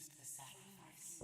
refused the sacrifice.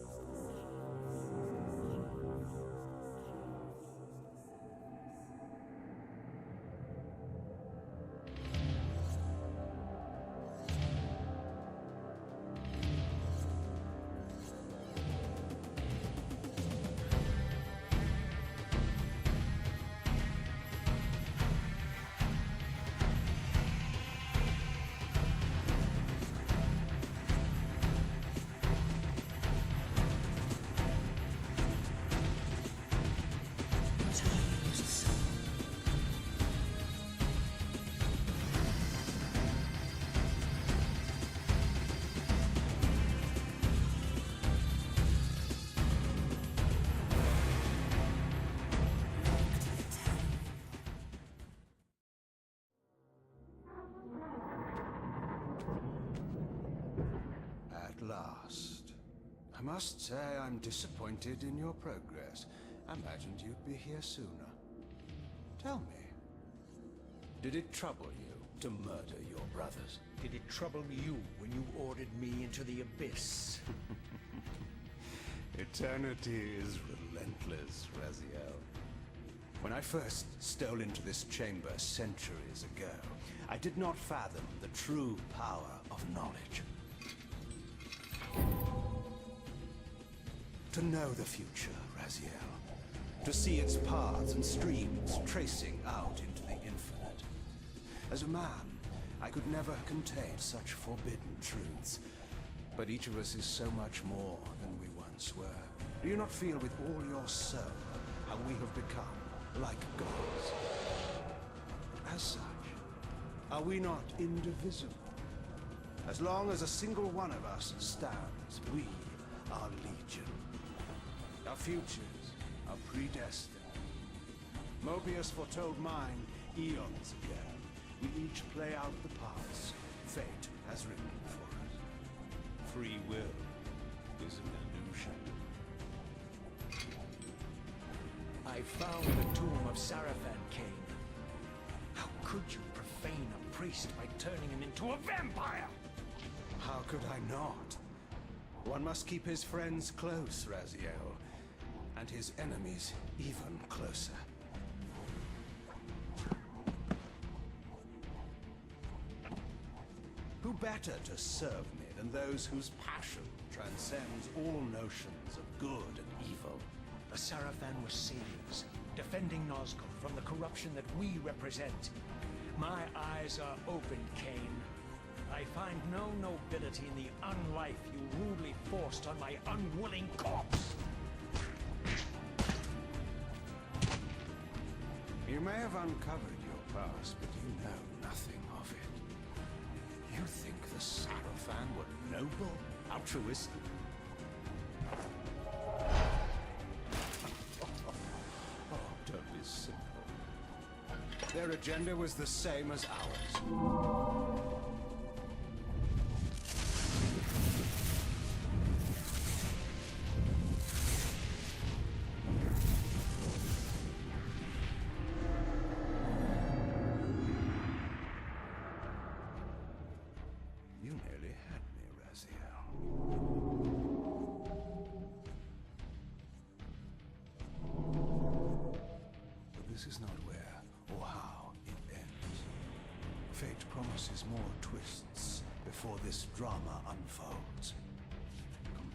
At last. I must say I'm disappointed in your progress. I imagined you'd be here sooner. Tell me, did it trouble you to murder your brothers? Did it trouble you when you ordered me into the abyss? Eternity is relentless, Raziel. When I first stole into this chamber centuries ago, I did not fathom the true power of knowledge. To know the future, Raziel. To see its paths and streams tracing out into the infinite. As a man, I could never contain such forbidden truths. But each of us is so much more than we once were. Do you not feel with all your soul how we have become like gods? As such, are we not indivisible? As long as a single one of us stands, we are legion. Our futures are predestined. Mobius foretold mine eons ago. We each play out the parts fate has written for us. Free will is an illusion. I found the tomb of Sarafan, Cain. How could you profane a priest by turning him into a vampire? How could I not? One must keep his friends close, Raziel, and his enemies even closer. Who better to serve me than those whose passion transcends all notions of good and evil? The Sarafan were saviors, defending Nazgul from the corruption that we represent. My eyes are open, Cain. I find no nobility in the unlife you rudely forced on my unwilling corpse. You may have uncovered your past, but you know nothing of it. You think the Sarafan were noble, altruistic? Oh, don't be simple. Their agenda was the same as ours. You nearly had me, Raziel. But this is not where or how it ends. Fate promises more twists before this drama unfolds completely.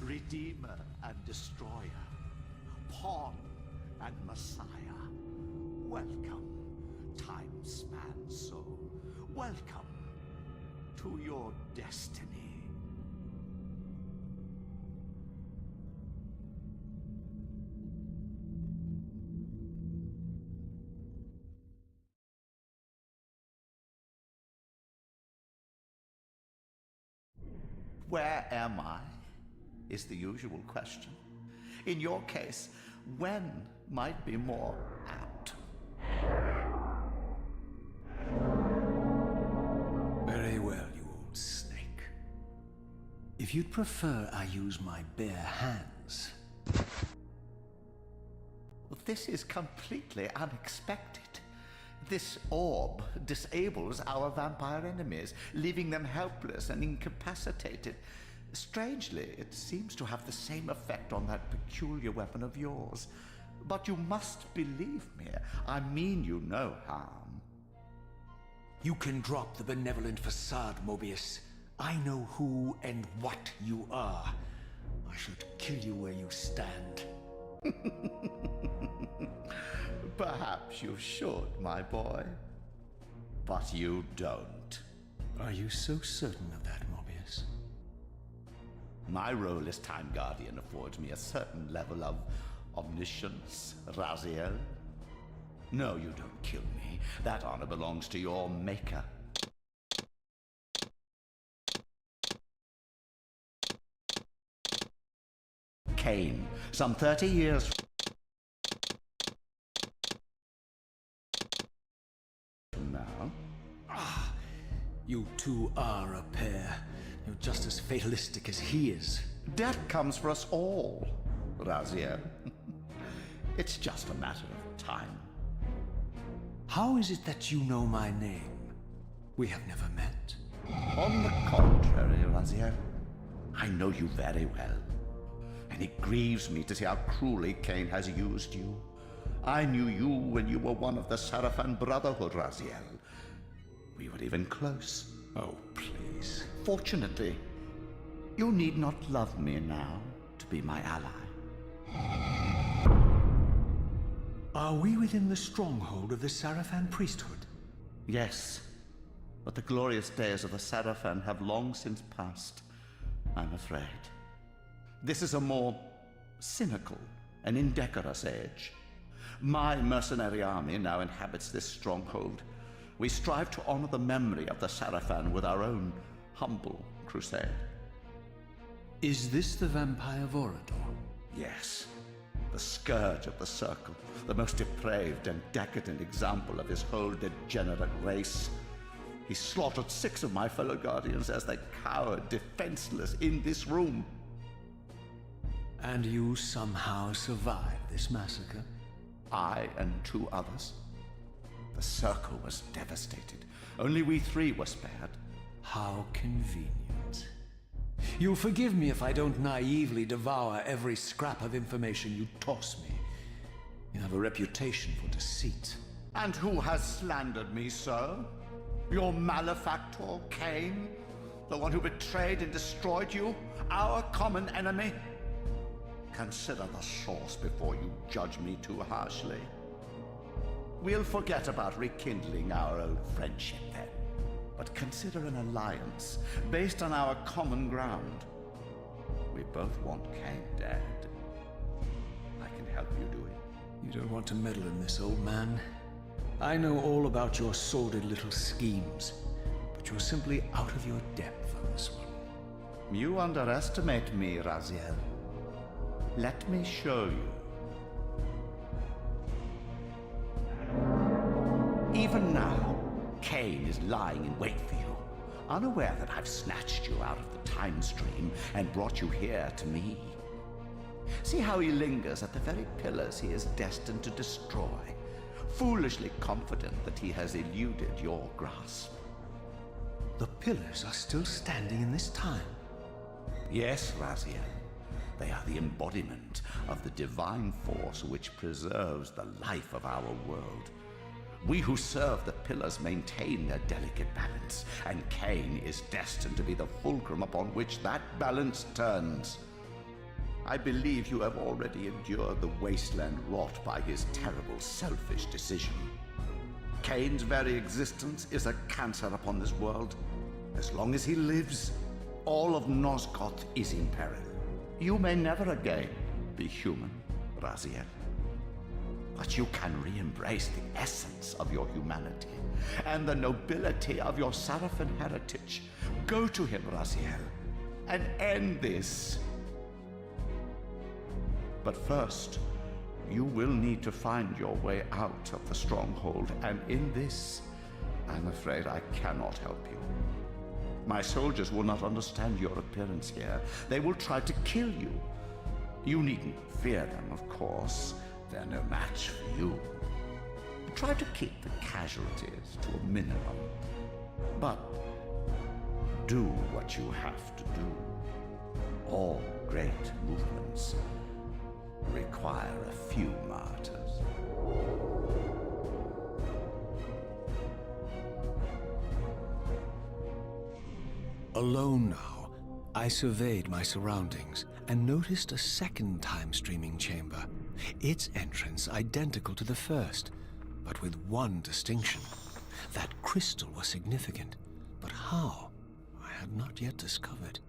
Redeemer and Destroyer, Pawn and Messiah. Welcome, time-span soul. Welcome to your destiny. Where am I? Is the usual question. In your case, when might be more apt. Very well, you old snake. If you'd prefer I use my bare hands... This is completely unexpected. This orb disables our vampire enemies, leaving them helpless and incapacitated. Strangely, it seems to have the same effect on that peculiar weapon of yours. But you must believe me. I mean you no harm. You can drop the benevolent facade, Mobius. I know who and what you are. I should kill you where you stand. Perhaps you should, my boy. But you don't. Are you so certain of that, Mobius? My role as Time Guardian affords me a certain level of omniscience, Raziel. No, you don't kill me. That honor belongs to your maker. Cain, some 30 years from now. You two are a pair. You're just as fatalistic as he is. Death comes for us all, Raziel. It's just a matter of time. How is it that you know my name? We have never met. On the contrary, Raziel, I know you very well. And it grieves me to see how cruelly Cain has used you. I knew you when you were one of the Sarafan Brotherhood, Raziel. We were even close. Oh, please. Fortunately, you need not love me now to be my ally. Are we within the stronghold of the Sarafan priesthood? Yes, but the glorious days of the Sarafan have long since passed, I'm afraid. This is a more cynical and indecorous age. My mercenary army now inhabits this stronghold. We strive to honor the memory of the Sarafan with our own humble crusade. Is this the vampire Vorador? Yes, the scourge of the Circle, the most depraved and decadent example of his whole degenerate race. He slaughtered 6 of my fellow Guardians as they cowered defenseless in this room. And you somehow survived this massacre? I and 2 others. The Circle was devastated. Only we 3 were spared. How convenient. You'll forgive me if I don't naively devour every scrap of information you toss me. You have a reputation for deceit. And who has slandered me so? Your malefactor, Cain? The one who betrayed and destroyed you? Our common enemy? Consider the source before you judge me too harshly. We'll forget about rekindling our old friendship then. But consider an alliance based on our common ground. We both want Cain dead. I can help you do it. You don't want to meddle in this, old man. I know all about your sordid little schemes, but you're simply out of your depth on this one. You underestimate me, Raziel. Let me show you. Even now, Cain is lying in wait for you, unaware that I've snatched you out of the time stream and brought you here to me. See how he lingers at the very pillars he is destined to destroy, foolishly confident that he has eluded your grasp. The pillars are still standing in this time. Yes, Raziel. They are the embodiment of the divine force which preserves the life of our world. We who serve the pillars maintain their delicate balance, and Cain is destined to be the fulcrum upon which that balance turns. I believe you have already endured the wasteland wrought by his terrible, selfish decision. Cain's very existence is a cancer upon this world. As long as he lives, all of Nosgoth is in peril. You may never again be human, Raziel. But you can re-embrace the essence of your humanity and the nobility of your Sarafan heritage. Go to him, Raziel. and end this. But first, you will need to find your way out of the stronghold, and in this, I'm afraid I cannot help you. My soldiers will not understand your appearance here. They will try to kill you. You needn't fear them, of course. They're no match for you. Try to keep the casualties to a minimum. But do what you have to do. All great movements require a few martyrs. Alone now, I surveyed my surroundings and noticed a second time-streaming chamber. Its entrance identical to the first, but with one distinction. That crystal was significant, but how? I had not yet discovered.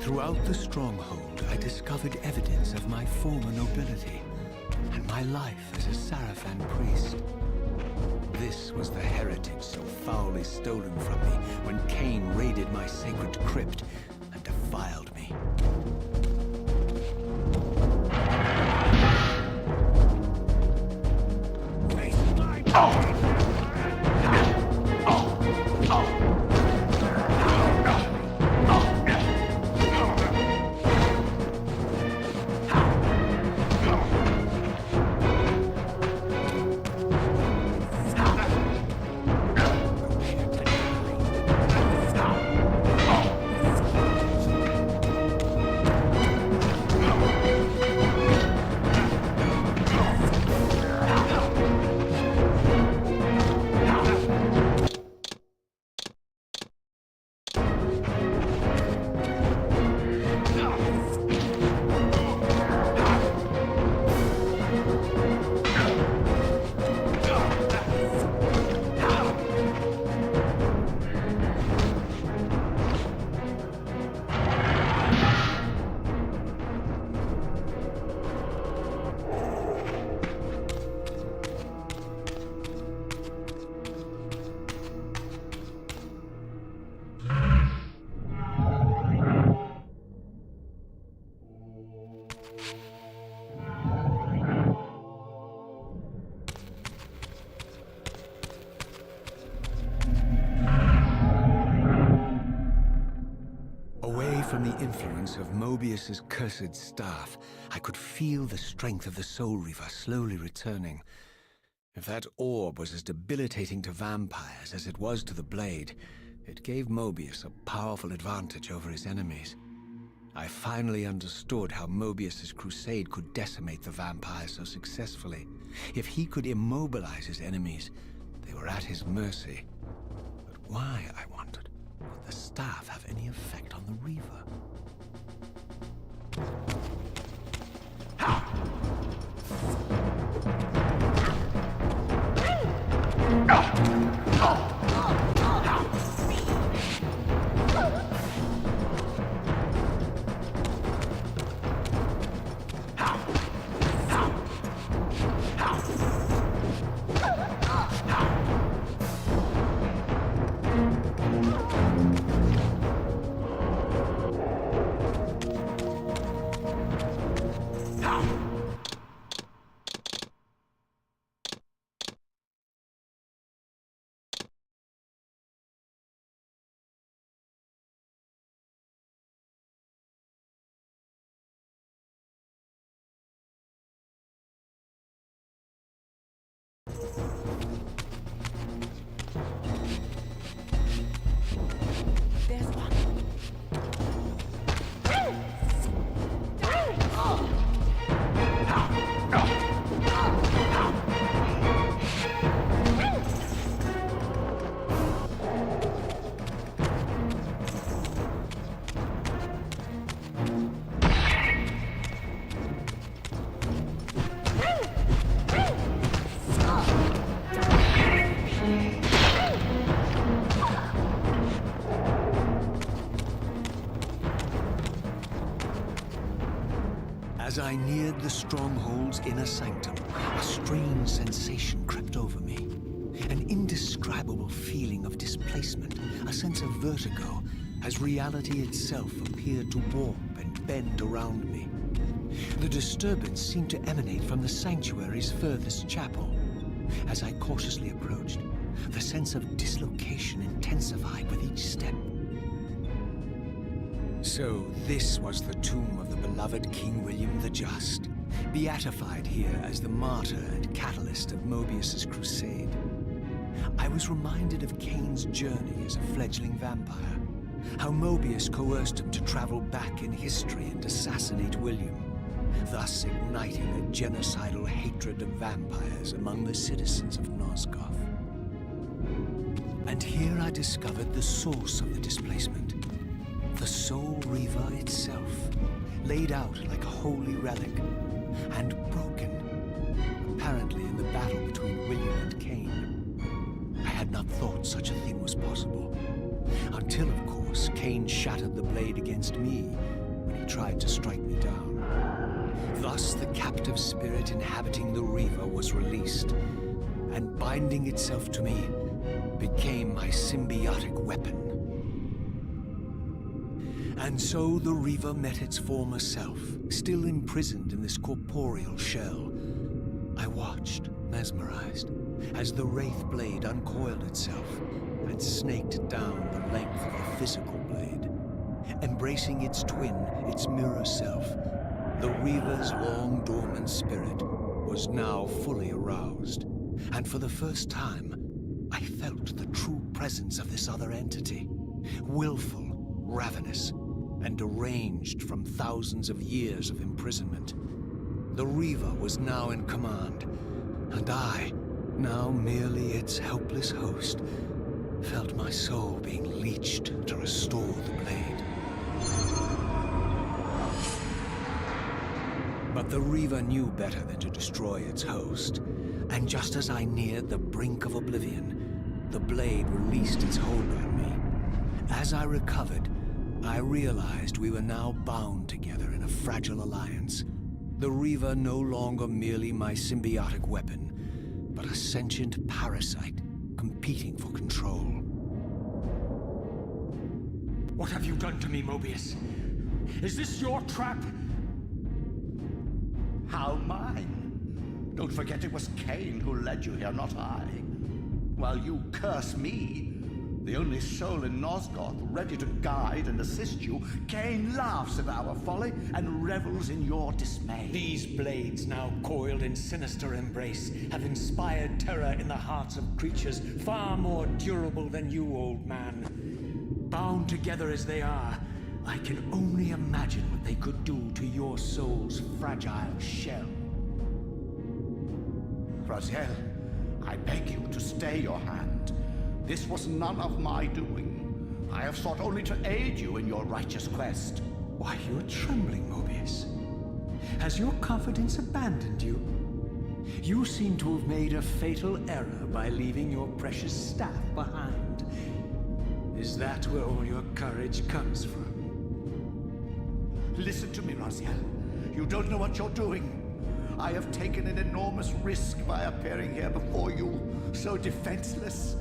Throughout the stronghold, I discovered evidence of my former nobility and my life as a Sarafan priest. This was the heritage so foully stolen from me when Cain raided my sacred crypt and defiled me. From the influence of Mobius's cursed staff, I could feel the strength of the Soul Reaver slowly returning. If that orb was as debilitating to vampires as it was to the blade, it gave Mobius a powerful advantage over his enemies. I finally understood how Mobius's crusade could decimate the vampires so successfully. If he could immobilize his enemies, they were at his mercy. But why, I wondered, would the staff have any effect on the Reaver? There's one. As I neared the stronghold's inner sanctum, a strange sensation crept over me. An indescribable feeling of displacement, a sense of vertigo, as reality itself appeared to warp and bend around me. The disturbance seemed to emanate from the sanctuary's furthest chapel. As I cautiously approached, the sense of dislocation intensified with each step. So this was the tomb of the beloved King William the Just, beatified here as the martyr and catalyst of Mobius's crusade. I was reminded of Kane's journey as a fledgling vampire, how Mobius coerced him to travel back in history and assassinate William, thus igniting a genocidal hatred of vampires among the citizens of Nosgoth. And here I discovered the source of the displacement. The Soul Reaver itself, laid out like a holy relic, and broken, apparently in the battle between William and Kane. I had not thought such a thing was possible, until, of course, Kane shattered the blade against me when he tried to strike me down. Thus, the captive spirit inhabiting the Reaver was released, and binding itself to me, became my symbiotic weapon. And so the Reaver met its former self, still imprisoned in this corporeal shell. I watched, mesmerized, as the Wraith blade uncoiled itself and snaked down the length of the physical blade. Embracing its twin, its mirror self, the Reaver's long-dormant spirit was now fully aroused. And for the first time, I felt the true presence of this other entity, willful, ravenous, and deranged from thousands of years of imprisonment. The Reaver was now in command, and I, now merely its helpless host, felt my soul being leached to restore the blade. But the Reaver knew better than to destroy its host, and just as I neared the brink of oblivion, the blade released its hold on me. As I recovered, I realized we were now bound together in a fragile alliance. The Reaver no longer merely my symbiotic weapon, but a sentient parasite competing for control. What have you done to me, Mobius? Is this your trap? How mine? Don't forget it was Kane who led you here, not I. While you curse me, The only soul in Nosgoth ready to guide and assist you, Cain laughs at our folly and revels in your dismay. These blades, now coiled in sinister embrace, have inspired terror in the hearts of creatures far more durable than you, old man. Bound together as they are, I can only imagine what they could do to your soul's fragile shell. Raziel, I beg you to stay your hand. This was none of my doing. I have sought only to aid you in your righteous quest. Why, you're trembling, Mobius. Has your confidence abandoned you? You seem to have made a fatal error by leaving your precious staff behind. Is that where all your courage comes from? Listen to me, Raziel. You don't know what you're doing. I have taken an enormous risk by appearing here before you, so defenseless,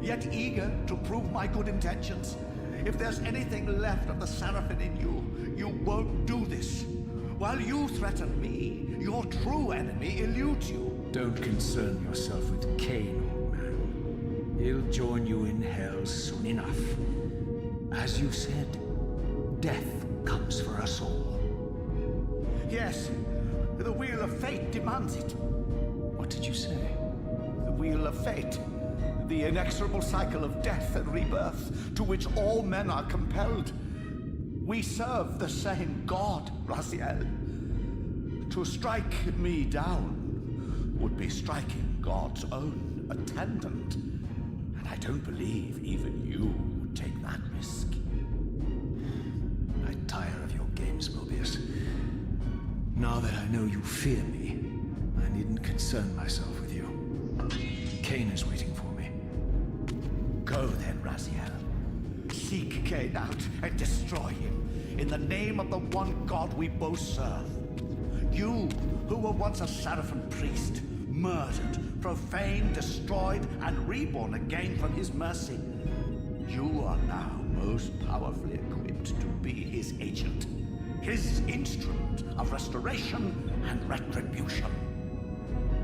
yet eager to prove my good intentions. If there's anything left of the Seraphim in you, you won't do this. While you threaten me, your true enemy eludes you. Don't concern yourself with Cain, old man. He'll join you in hell soon enough. As you said, death comes for us all. Yes, the wheel of fate demands it. What did you say? The wheel of fate. The inexorable cycle of death and rebirth to which all men are compelled. We serve the same God, Raziel. To strike me down would be striking God's own attendant. And I don't believe even you would take that risk. I tire of your games, Mobius. Now that I know you fear me, I needn't concern myself with you. Cain is waiting for me. Go then, Raziel. Seek Cain out and destroy him in the name of the one God we both serve. You, who were once a Seraphim priest, murdered, profaned, destroyed, and reborn again from his mercy. You are now most powerfully equipped to be his agent, his instrument of restoration and retribution.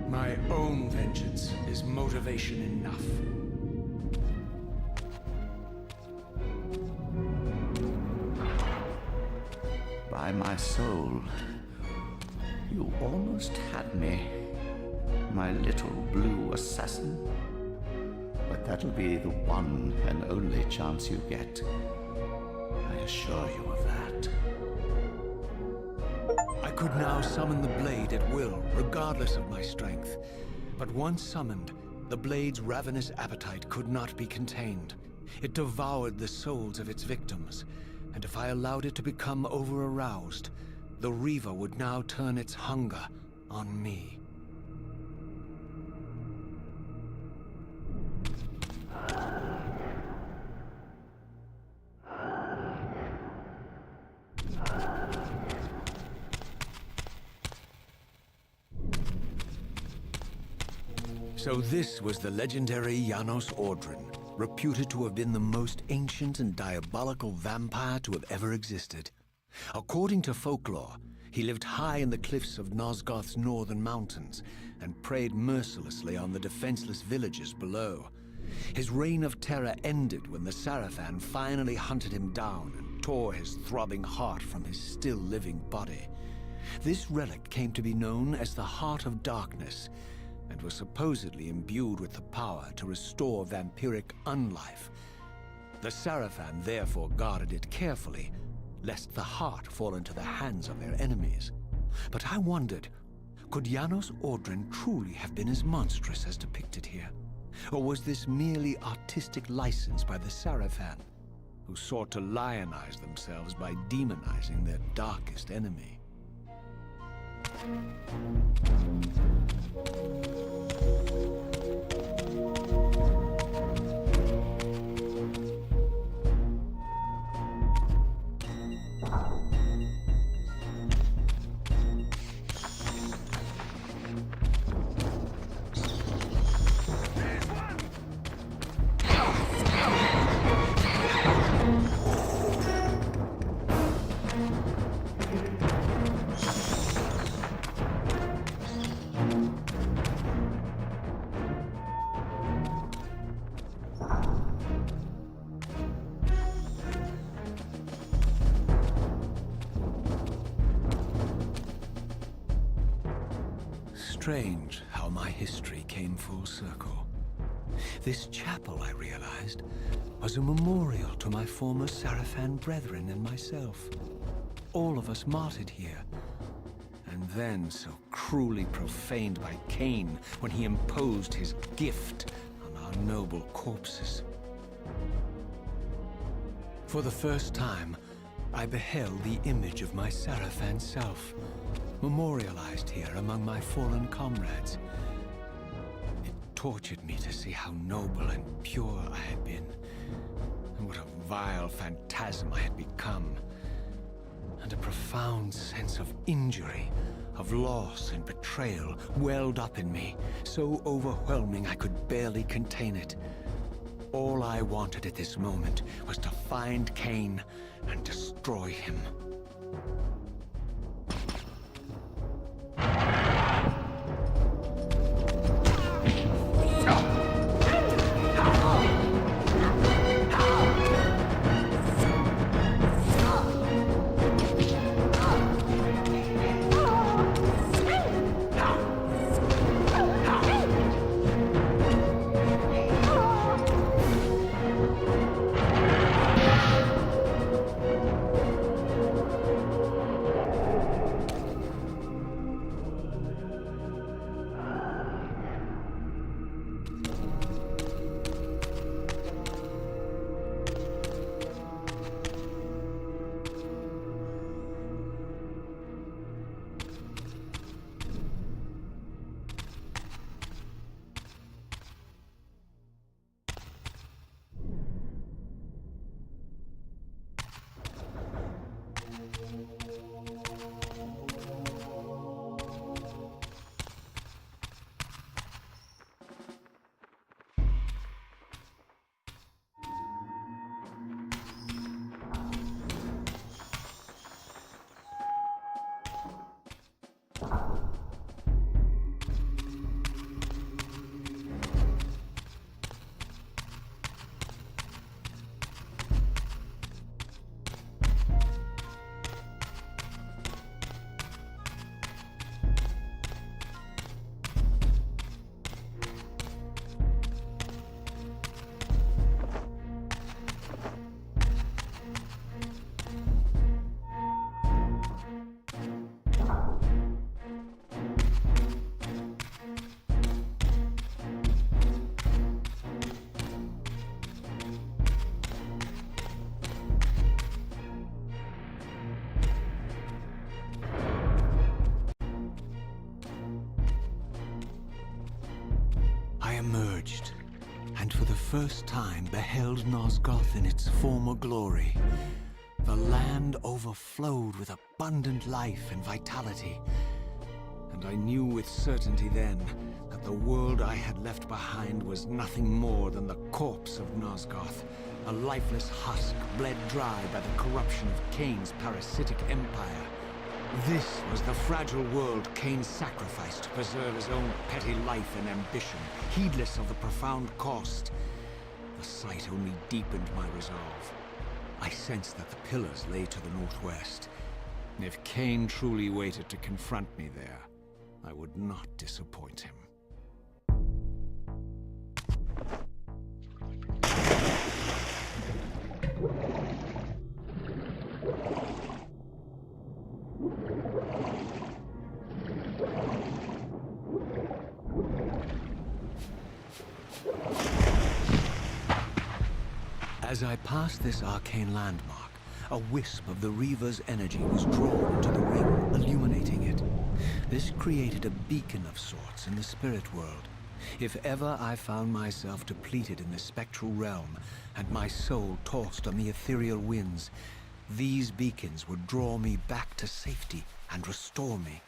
My own vengeance is motivation enough. By my soul, you almost had me, my little blue assassin. But that'll be the one and only chance you get. I assure you of that. I could now summon the blade at will, regardless of my strength. But once summoned, the blade's ravenous appetite could not be contained. It devoured the souls of its victims, and if I allowed it to become over-aroused, the Reaver would now turn its hunger on me. So this was the legendary Janos Ordrin, reputed to have been the most ancient and diabolical vampire to have ever existed. According to folklore, he lived high in the cliffs of Nosgoth's northern mountains and preyed mercilessly on the defenseless villages below. His reign of terror ended when the Seraphim finally hunted him down and tore his throbbing heart from his still-living body. This relic came to be known as the Heart of Darkness, and was supposedly imbued with the power to restore vampiric unlife. The Seraphim therefore guarded it carefully, lest the heart fall into the hands of their enemies. But I wondered, could Janos Ordrin truly have been as monstrous as depicted here? Or was this merely artistic license by the Seraphim, who sought to lionize themselves by demonizing their darkest enemy? strange how my history came full circle. This chapel, I realized, was a memorial to my former Sarafan brethren and myself. All of us martyred here, and then so cruelly profaned by Cain when he imposed his gift on our noble corpses. For the first time, I beheld the image of my Sarafan self, memorialized here among my fallen comrades. It tortured me to see how noble and pure I had been, and what a vile phantasm I had become. And a profound sense of injury, of loss and betrayal welled up in me, so overwhelming I could barely contain it. All I wanted at this moment was to find Cain and destroy him. I emerged, and for the first time beheld Nosgoth in its former glory. The land overflowed with abundant life and vitality, and I knew with certainty then that the world I had left behind was nothing more than the corpse of Nosgoth, a lifeless husk bled dry by the corruption of Cain's parasitic empire. This was the fragile world Cain sacrificed to preserve his own petty life and ambition, heedless of the profound cost. The sight only deepened my resolve. I sensed that the pillars lay to the northwest. If Cain truly waited to confront me there, I would not disappoint him. As I passed this arcane landmark, a wisp of the Reaver's energy was drawn into the ring, illuminating it. This created a beacon of sorts in the spirit world. If ever I found myself depleted in the spectral realm, and my soul tossed on the ethereal winds, these beacons would draw me back to safety and restore me.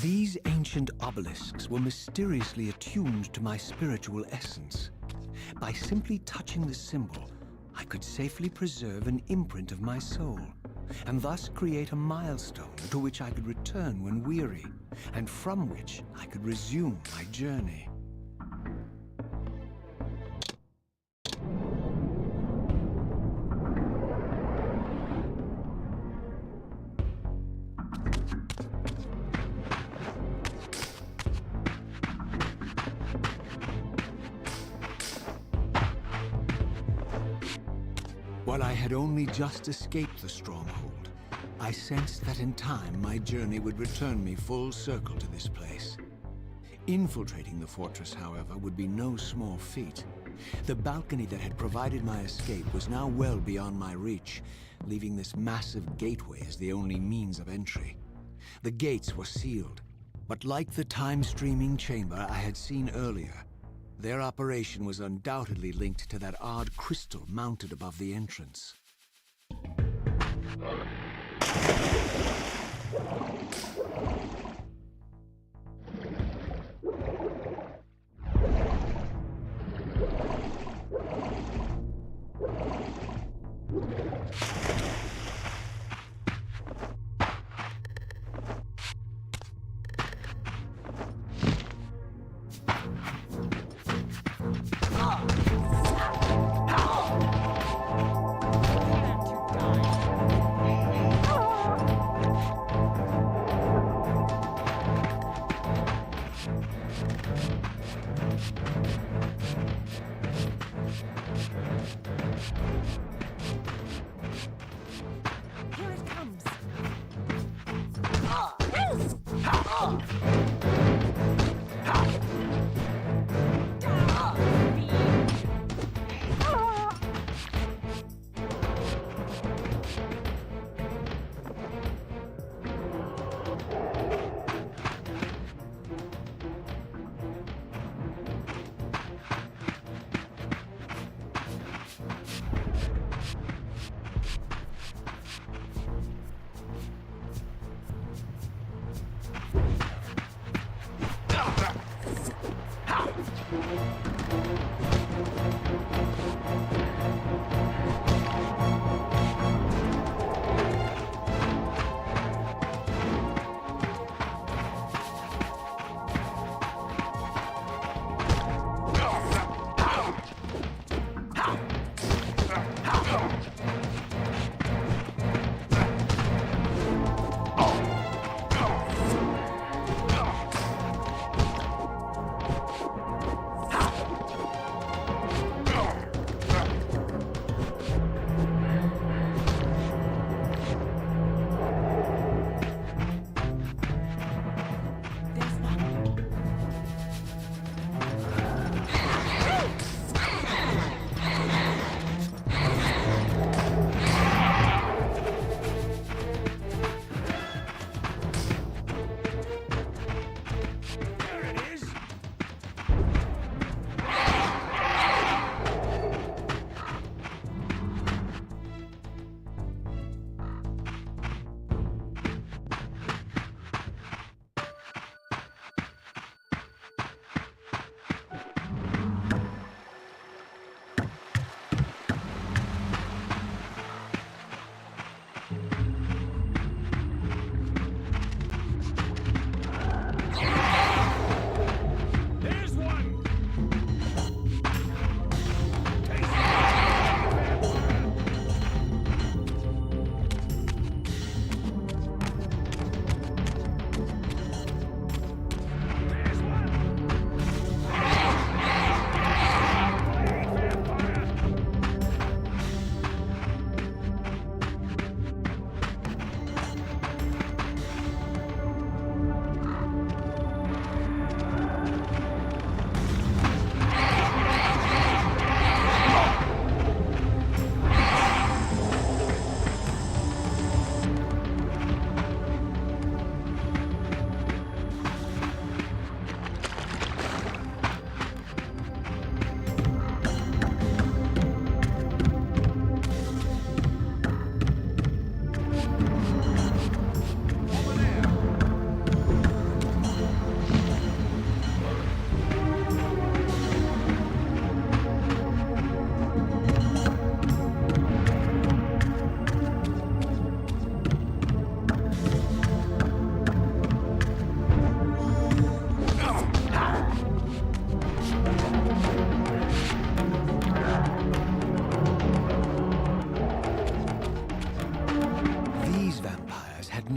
These ancient obelisks were mysteriously attuned to my spiritual essence. By simply touching the symbol, I could safely preserve an imprint of my soul, and thus create a milestone to which I could return when weary, and from which I could resume my journey. While I had only just escaped the stronghold, I sensed that in time my journey would return me full circle to this place. Infiltrating the fortress, however, would be no small feat. The balcony that had provided my escape was now well beyond my reach, leaving this massive gateway as the only means of entry. The gates were sealed, but like the time-streaming chamber I had seen earlier, their operation was undoubtedly linked to that odd crystal mounted above the entrance.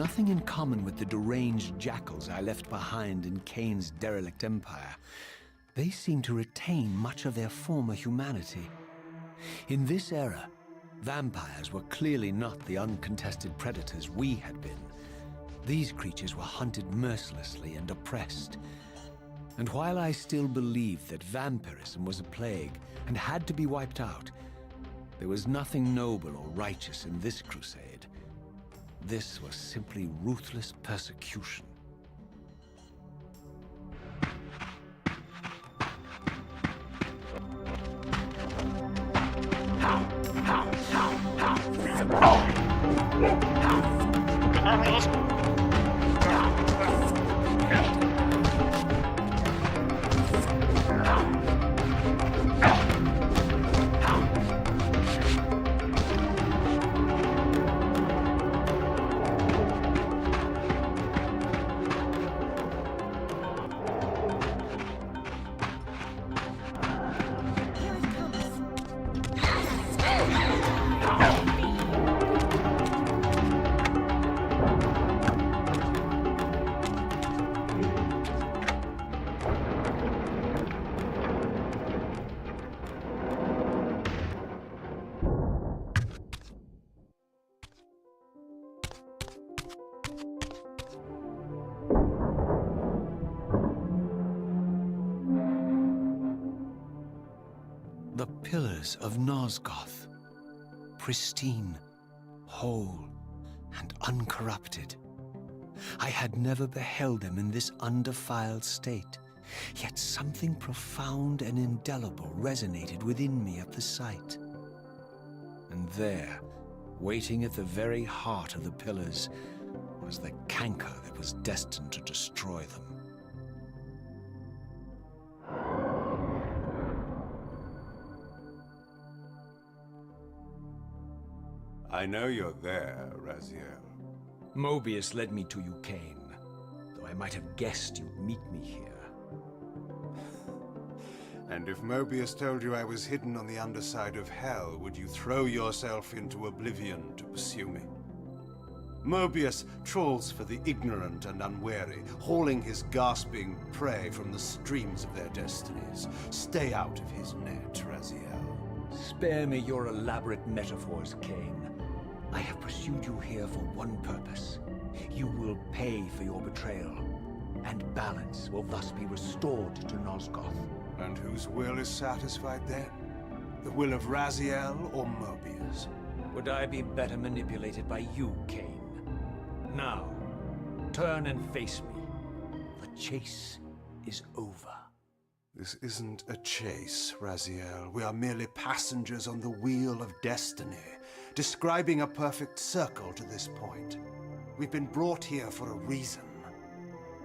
nothing in common with the deranged jackals I left behind in Kain's derelict empire, they seem to retain much of their former humanity. In this era, vampires were clearly not the uncontested predators we had been. These creatures were hunted mercilessly and oppressed. And while I still believed that vampirism was a plague and had to be wiped out, there was nothing noble or righteous in this crusade. This was simply ruthless persecution. The pillars of Nosgoth, pristine, whole, and uncorrupted. I had never beheld them in this undefiled state, yet something profound and indelible resonated within me at the sight. And there, waiting at the very heart of the pillars, was the canker that was destined to destroy them. I know you're there, Raziel. Mobius led me to you, Kain, though I might have guessed you'd meet me here. And if Mobius told you I was hidden on the underside of hell, would you throw yourself into oblivion to pursue me? Mobius trawls for the ignorant and unwary, hauling his gasping prey from the streams of their destinies. Stay out of his net, Raziel. Spare me your elaborate metaphors, Kain. I have pursued you here for one purpose. You will pay for your betrayal, and balance will thus be restored to Nosgoth. And whose will is satisfied then? The will of Raziel or Mobius? Would I be better manipulated by you, Kain? Now, turn and face me. The chase is over. This isn't a chase, Raziel. We are merely passengers on the wheel of destiny, describing a perfect circle to this point. We've been brought here for a reason.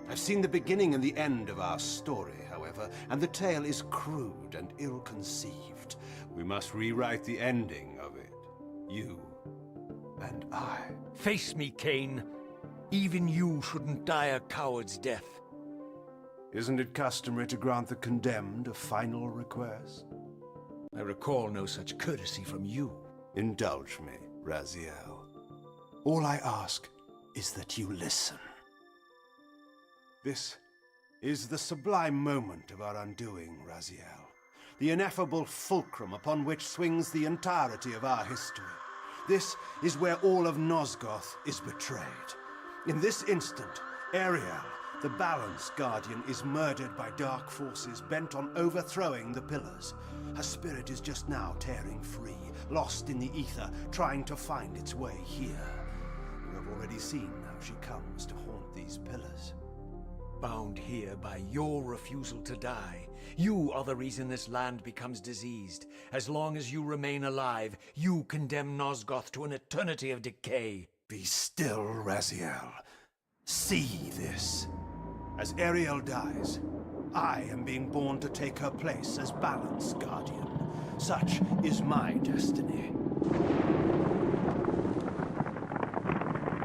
I've seen the beginning and the end of our story, however, and the tale is crude and ill-conceived. We must rewrite the ending of it. You and I. Face me, Kain. Even you shouldn't die a coward's death. Isn't it customary to grant the condemned a final request? I recall no such courtesy from you. Indulge me, Raziel. All I ask is that you listen. This is the sublime moment of our undoing, Raziel. The ineffable fulcrum upon which swings the entirety of our history. This is where all of Nosgoth is betrayed. In this instant, Ariel, the Balance Guardian, is murdered by dark forces bent on overthrowing the pillars. Her spirit is just now tearing free, lost in the ether, trying to find its way here. You have already seen how she comes to haunt these pillars. Bound here by your refusal to die. You are the reason this land becomes diseased. As long as you remain alive, you condemn Nosgoth to an eternity of decay. Be still, Raziel. See this. As Ariel dies, I am being born to take her place as Balance Guardian. Such is my destiny.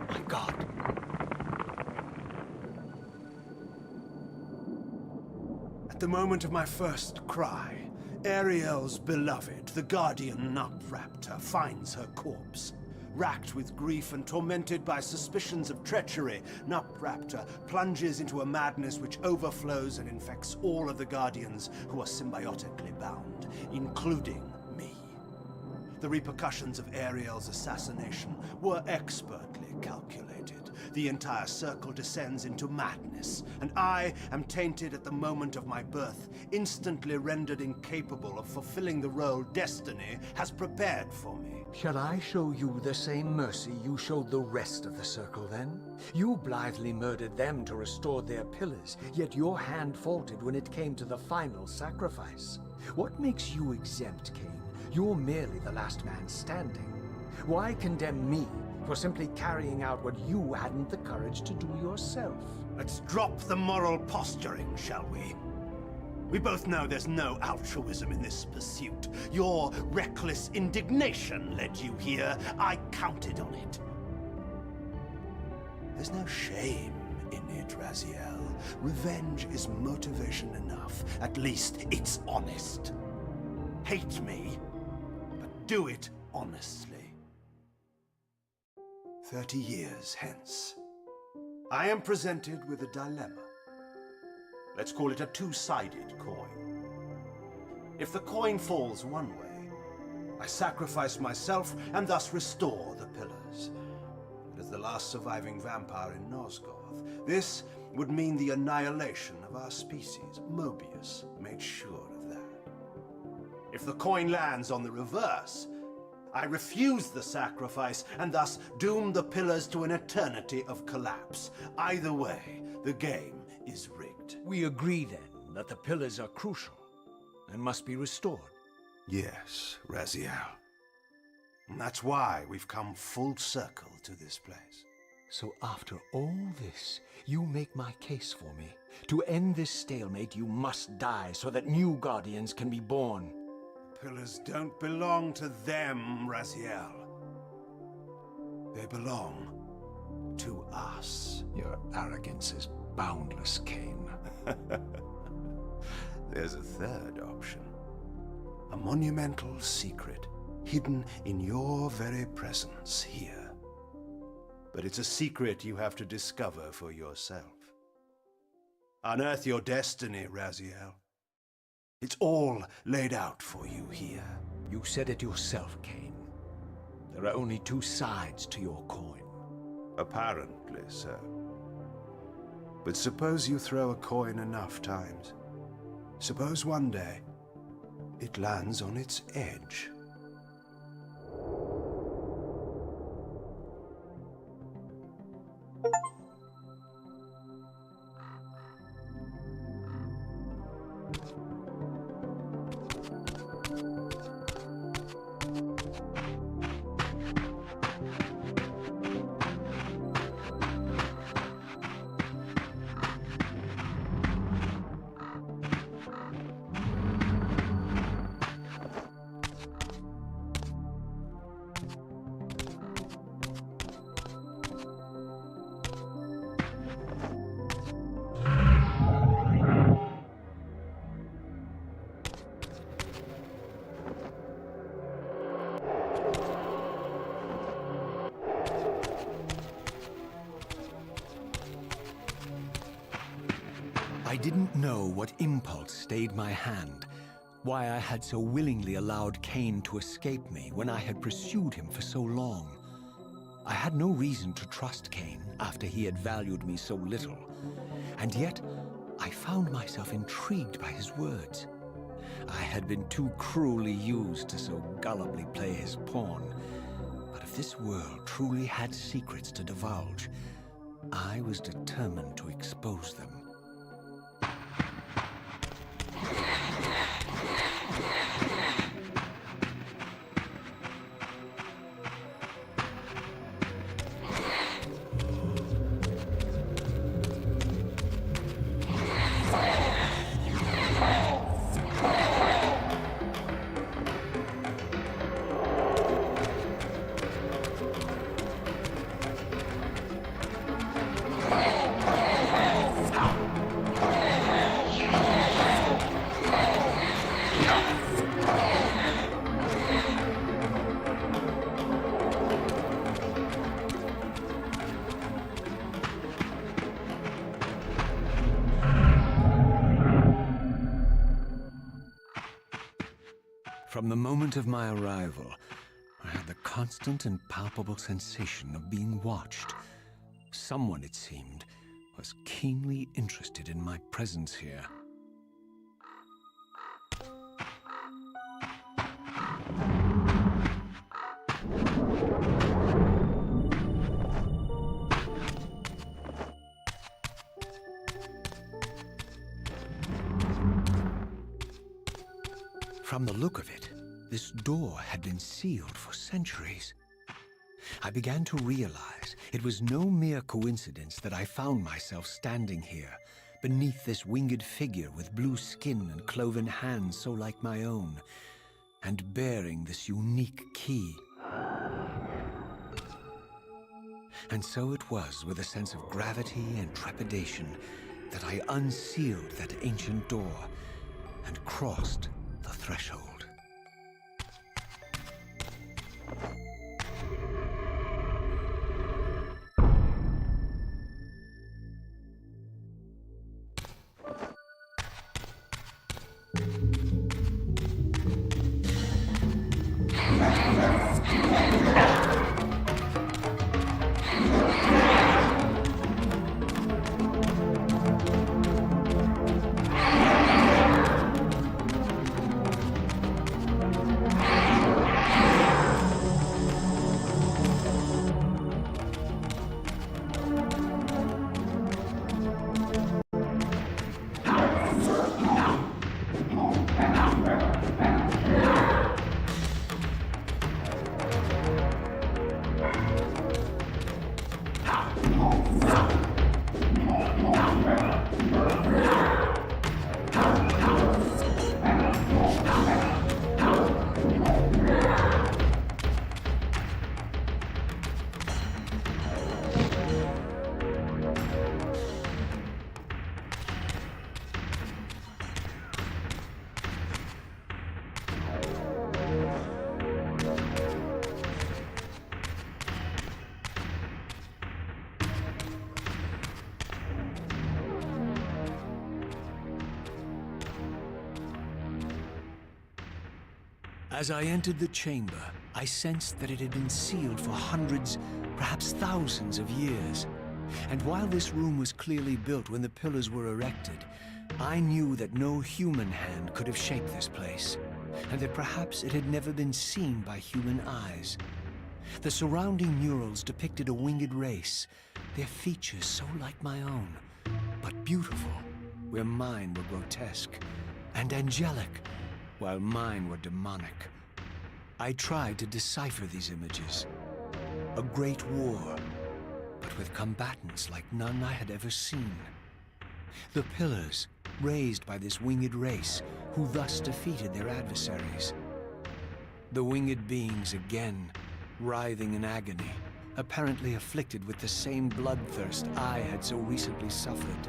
My God. At the moment of my first cry, Ariel's beloved, the Guardian, not wrapped her, finds her corpse. Racked with grief and tormented by suspicions of treachery, Nupraptor plunges into a madness which overflows and infects all of the Guardians who are symbiotically bound, including me. The repercussions of Ariel's assassination were expertly calculated. The entire circle descends into madness, and I am tainted at the moment of my birth, instantly rendered incapable of fulfilling the role destiny has prepared for me. Shall I show you the same mercy you showed the rest of the Circle, then? You blithely murdered them to restore their pillars, yet your hand faltered when it came to the final sacrifice. What makes you exempt, Cain? You're merely the last man standing. Why condemn me for simply carrying out what you hadn't the courage to do yourself? Let's drop the moral posturing, shall we? We both know there's no altruism in this pursuit. Your reckless indignation led you here. I counted on it. There's no shame in it, Raziel. Revenge is motivation enough. At least it's honest. Hate me, but do it honestly. 30 years hence, I am presented with a dilemma. Let's call it a two-sided coin. If the coin falls one way, I sacrifice myself and thus restore the pillars. But as the last surviving vampire in Nosgoth, this would mean the annihilation of our species. Mobius made sure of that. If the coin lands on the reverse, I refuse the sacrifice and thus doom the pillars to an eternity of collapse. Either way, the game is rigged. We agree, then, that the pillars are crucial and must be restored. Yes, Raziel. And that's why we've come full circle to this place. So after all this, you make my case for me. To end this stalemate, you must die so that new Guardians can be born. Pillars don't belong to them, Raziel. They belong to us. Your arrogance is boundless, Cain. There's a third option. A monumental secret, hidden in your very presence here. But it's a secret you have to discover for yourself. Unearth your destiny, Raziel. It's all laid out for you here. You said it yourself, Cain. There are only two sides to your coin. Apparently so. But suppose you throw a coin enough times. Suppose one day it lands on its edge. I didn't know what impulse stayed my hand, why I had so willingly allowed Cain to escape me when I had pursued him for so long. I had no reason to trust Cain after he had valued me so little, and yet I found myself intrigued by his words. I had been too cruelly used to so gullibly play his pawn, but if this world truly had secrets to divulge, I was determined to expose them. From the moment of my arrival, I had the constant and palpable sensation of being watched. Someone, it seemed, was keenly interested in my presence here. From the look of it, this door had been sealed for centuries. I began to realize it was no mere coincidence that I found myself standing here, beneath this winged figure with blue skin and cloven hands so like my own, and bearing this unique key. And so it was with a sense of gravity and trepidation that I unsealed that ancient door and crossed the threshold. As I entered the chamber, I sensed that it had been sealed for hundreds, perhaps thousands of years. And while this room was clearly built when the pillars were erected, I knew that no human hand could have shaped this place, and that perhaps it had never been seen by human eyes. The surrounding murals depicted a winged race, their features so like my own, but beautiful, where mine were grotesque, and angelic, while mine were demonic. I tried to decipher these images. A great war, but with combatants like none I had ever seen. The pillars, raised by this winged race, who thus defeated their adversaries. The winged beings again, writhing in agony, apparently afflicted with the same bloodthirst I had so recently suffered.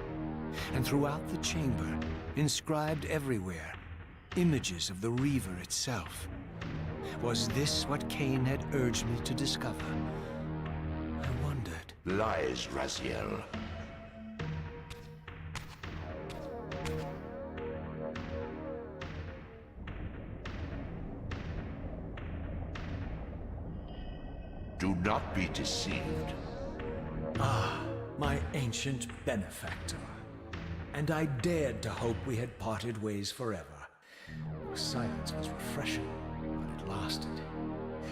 And throughout the chamber, inscribed everywhere, images of the Reaver itself. Was this what Cain had urged me to discover? I wondered. Lies, Raziel. Do not be deceived. Ah, my ancient benefactor. And I dared to hope we had parted ways forever. Silence was refreshing, but it lasted.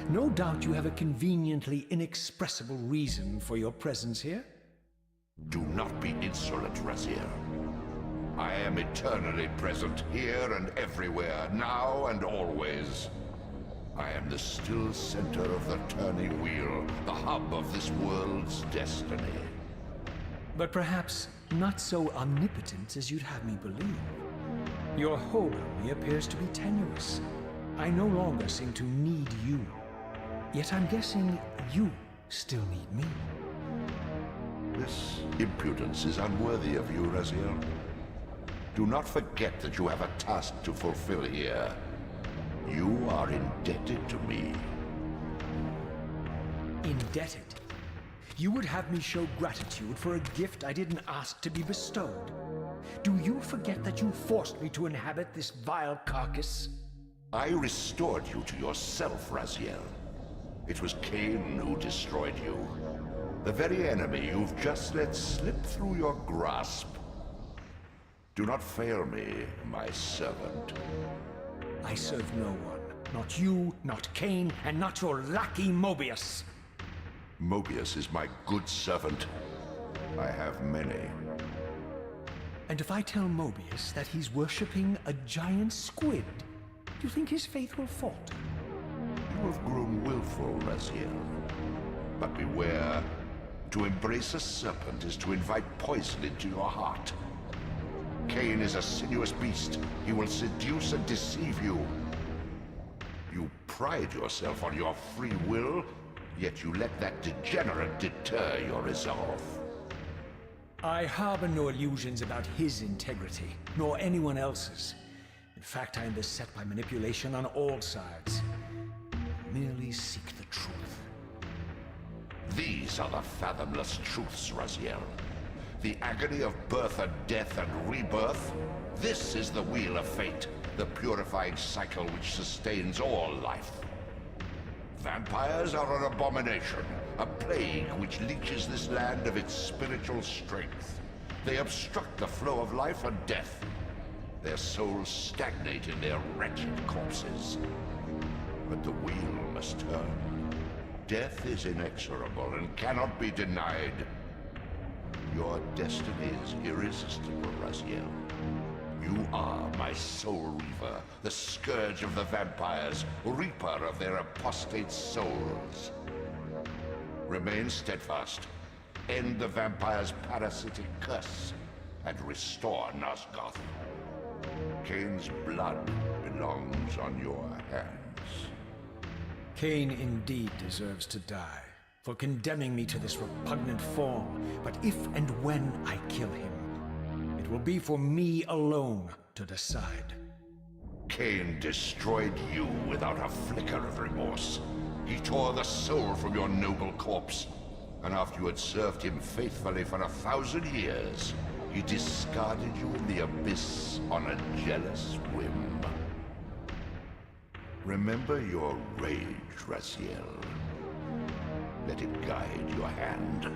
No doubt you have a conveniently inexpressible reason for your presence here? Do not be insolent, Raziel. I am eternally present here and everywhere, now and always. I am the still center of the turning wheel, the hub of this world's destiny. But perhaps not so omnipotent as you'd have me believe. Your hold on me appears to be tenuous. I no longer seem to need you. Yet I'm guessing you still need me. This impudence is unworthy of you, Raziel. Do not forget that you have a task to fulfill here. You are indebted to me. Indebted? You would have me show gratitude for a gift I didn't ask to be bestowed? Do you forget that you forced me to inhabit this vile carcass? I restored you to yourself, Raziel. It was Cain who destroyed you. The very enemy you've just let slip through your grasp. Do not fail me, my servant. I serve no one. Not you, not Cain, and not your lackey Mobius. Mobius is my good servant. I have many. And if I tell Mobius that he's worshipping a giant squid, do you think his faith will falter? You have grown willful, Raziel. But beware. To embrace a serpent is to invite poison into your heart. Cain is a sinuous beast. He will seduce and deceive you. You pride yourself on your free will, yet you let that degenerate deter your resolve. I harbor no illusions about his integrity, nor anyone else's. In fact, I am beset by manipulation on all sides. I merely seek the truth. These are the fathomless truths, Raziel. The agony of birth and death and rebirth. This is the wheel of fate, the purifying cycle which sustains all life. Vampires are an abomination, a plague which leeches this land of its spiritual strength. They obstruct the flow of life and death. Their souls stagnate in their wretched corpses. But the wheel must turn. Death is inexorable and cannot be denied. Your destiny is irresistible, Raziel. You are my Soul Reaver, the scourge of the vampires, reaper of their apostate souls. Remain steadfast, end the vampire's parasitic curse, and restore Nosgoth. Cain's blood belongs on your hands. Cain indeed deserves to die for condemning me to this repugnant form. But if and when I kill him, it will be for me alone to decide. Cain destroyed you without a flicker of remorse. He tore the soul from your noble corpse. And after you had served him faithfully for 1,000 years, he discarded you in the abyss on a jealous whim. Remember your rage, Raziel. Let it guide your hand.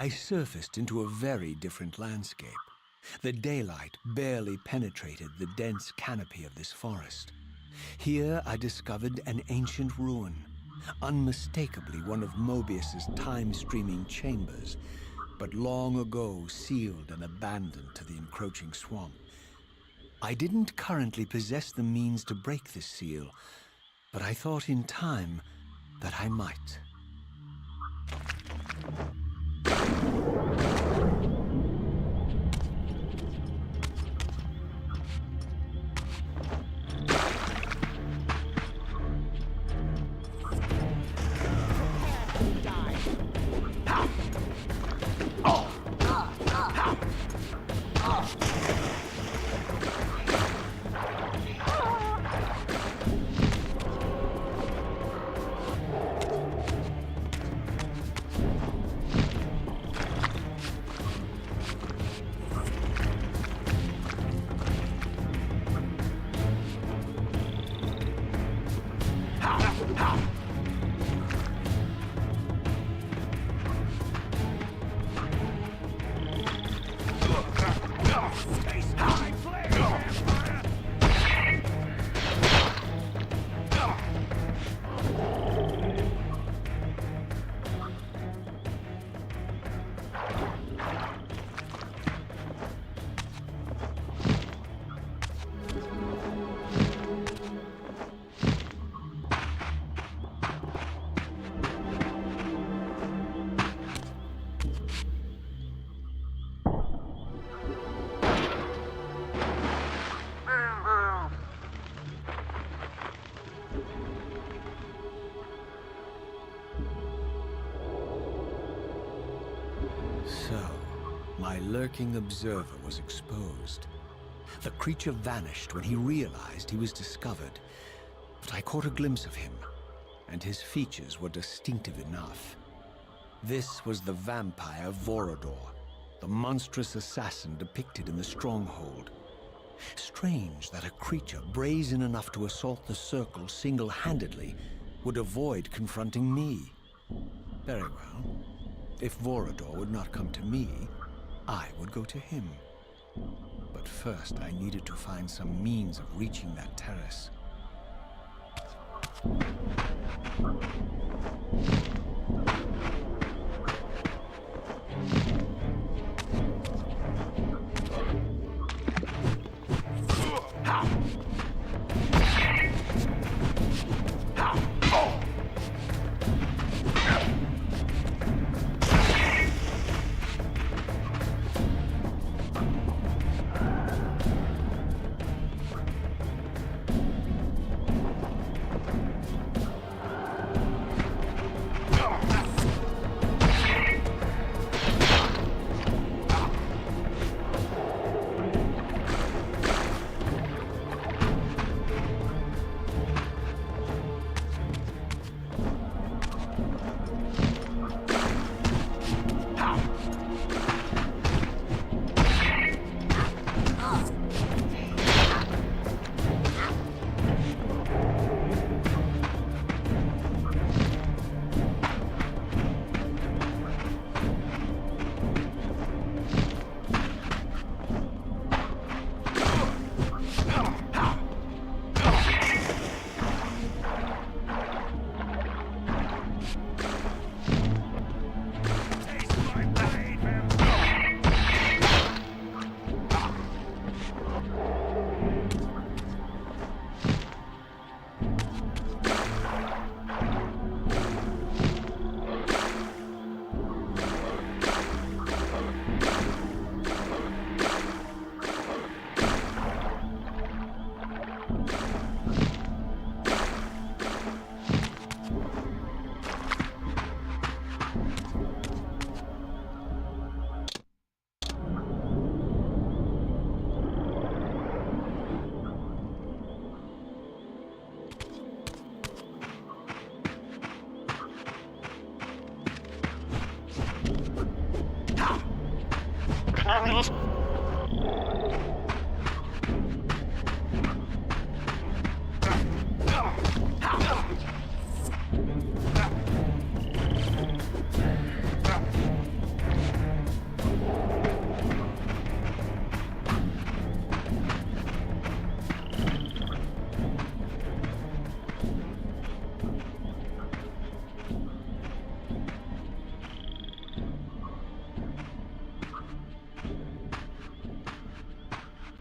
I surfaced into a very different landscape. The daylight barely penetrated the dense canopy of this forest. Here I discovered an ancient ruin, unmistakably one of Mobius's time-streaming chambers, but long ago sealed and abandoned to the encroaching swamp. I didn't currently possess the means to break this seal, but I thought in time that I might. So, my lurking observer was exposed. The creature vanished when he realized he was discovered, but I caught a glimpse of him, and his features were distinctive enough. This was the vampire Vorador, the monstrous assassin depicted in the stronghold. Strange that a creature brazen enough to assault the Circle single-handedly would avoid confronting me. Very well. If Vorador would not come to me, I would go to him. But first, I needed to find some means of reaching that terrace.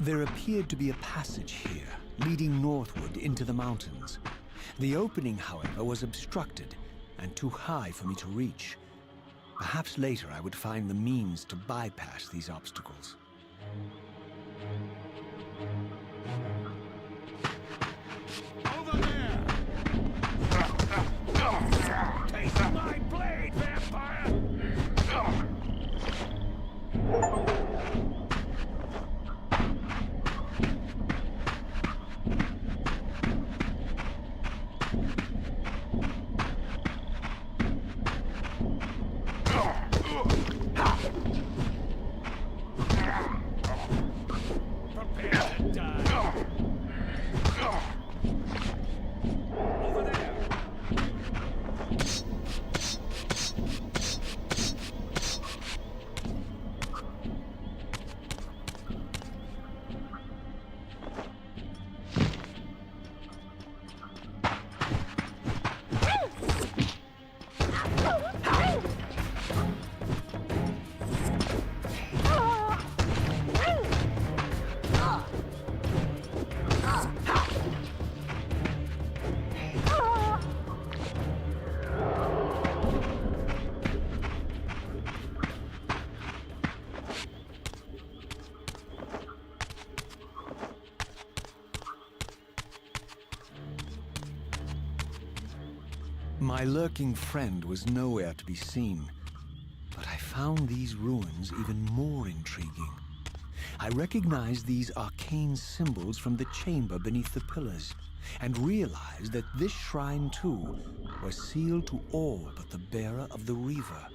There appeared to be a passage here, leading northward into the mountains. The opening, however, was obstructed and too high for me to reach. Perhaps later I would find the means to bypass these obstacles. Over there! Take my blade, vampire! Prepare to die. Over there! My lurking friend was nowhere to be seen, but I found these ruins even more intriguing. I recognized these arcane symbols from the chamber beneath the pillars, and realized that this shrine too was sealed to all but the bearer of the Reaver.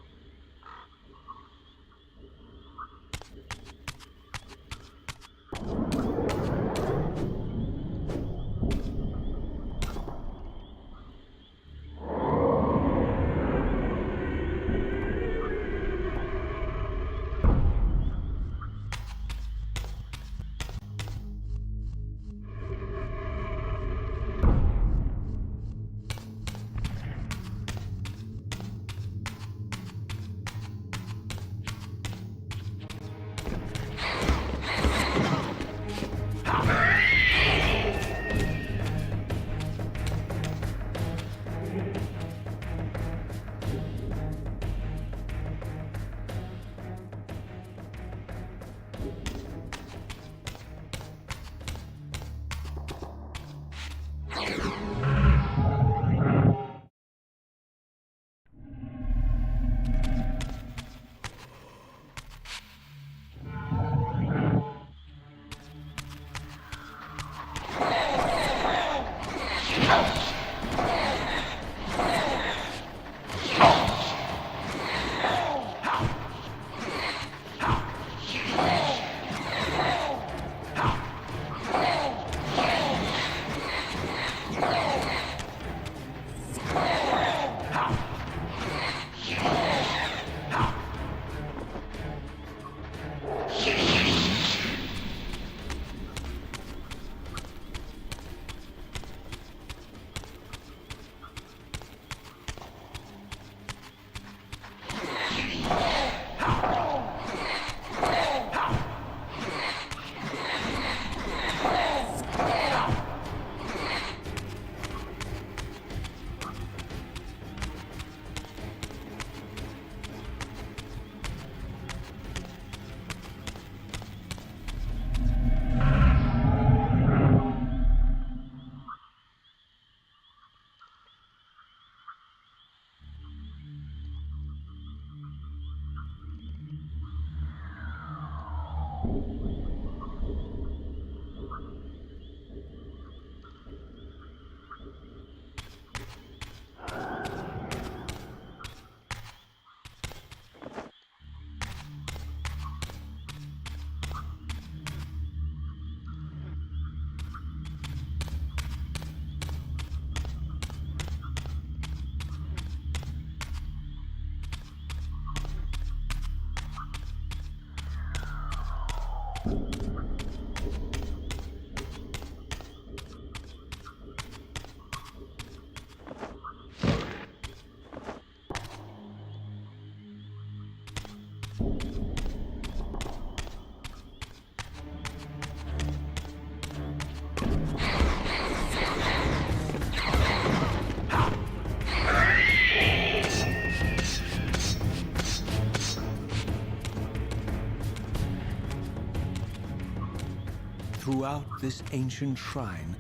Throughout this ancient shrine,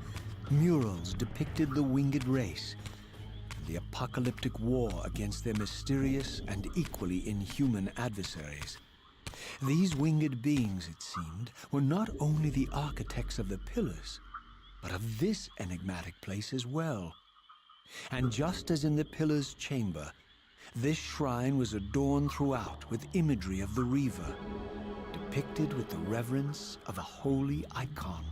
murals depicted the winged race, the apocalyptic war against their mysterious and equally inhuman adversaries. These winged beings, it seemed, were not only the architects of the pillars, but of this enigmatic place as well. And just as in the pillar's chamber, this shrine was adorned throughout with imagery of the Reaver, depicted with the reverence of a holy icon.